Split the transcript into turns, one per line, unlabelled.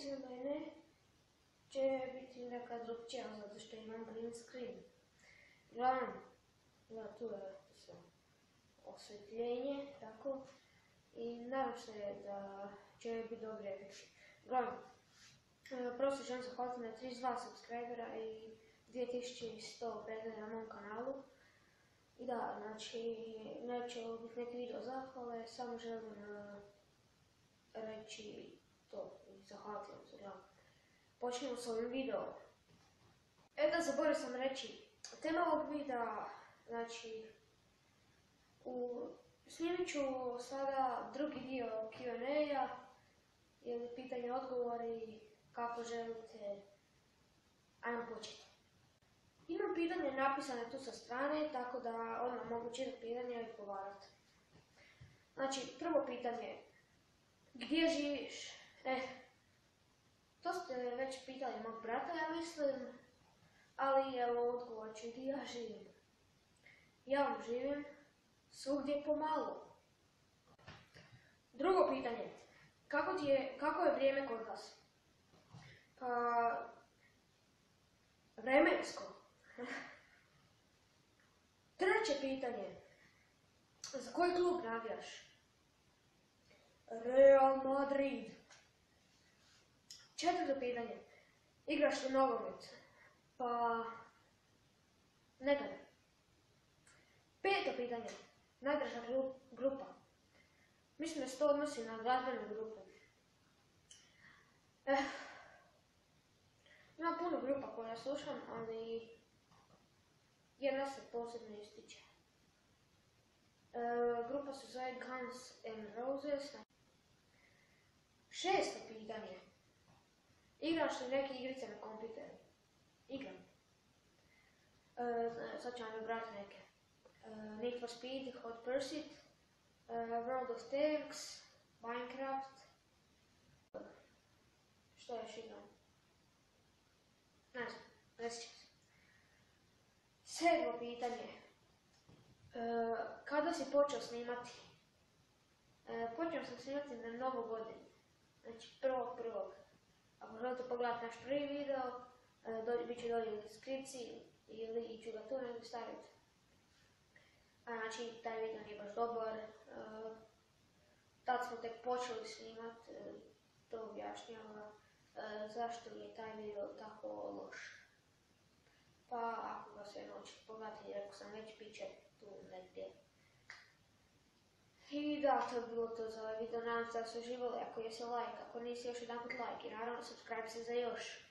za mene će biti neka drugčija, zato što imam green screen. Uglavnom, tu je sve osvjetljenje, tako, i nadam se da će biti dobri efekti. Uglavnom, prvo se želim zahvaliti na 32 subscribera i 2100 pregleda na mom kanalu. I da, znači, neće ovo biti neki video zahvale, samo želim reći to i zahvaliti vam se. Počnemo s ovim videom. Da, zaboravio sam reći, tema ovog videa, znači, snimit ću sada drugi dio Q&A-a, ili pitanje odgovori, kako želite. Ajmo početi. Imam pitanje napisane tu sa strane, tako da odmah mogu čitati pitanje i odgovarati. Znači, prvo pitanje, gdje živiš? To ste već pitali mog brata, ja mislim, ali evo odgovor ću gdje ja živim. Ja vam živim svugdje pomalo. Drugo pitanje, kako je vrijeme kod vas? Pa, vremensko. Treće pitanje, za koji klub navijaš? Real Madrid. Četvrto pitanje, igraš li nogomet? Pa, nekad. Peto pitanje, najdraža grupa. Mislim da se to odnosi na glazbenu grupu. Ima puno grupa koje slušam, ali jedna se posebno ističe. Grupa se zove Guns N' Roses. Šesto pitanje. Igraš li neke igrice na kompjuteru? Igram. Sad ću vam nabrati neke. Need for Speed, Hot Pursuit, World of Tanks, Minecraft. Što još igram? Ne znam, reći ću se. Sedmo pitanje. Kada si počeo snimati? Počeo sam snimati na Novu godinu. Znači 1.1. Ako želite pogledati naš prvi video, bit će dolje u deskripciji ili ću ga tu negdje staviti. Znači, taj video nije baš dobar. Tad smo tek počeli snimat, to objašnjava zašto je taj video tako loš. Pa, ako ga sve hoćete pogledati, rekao sam već, bit će tu negdje. I da, to je bilo to za ovaj video, nadam se da ste uživali, ako jesi like, ako nisi još jedanput like i naravno subscribe se za još.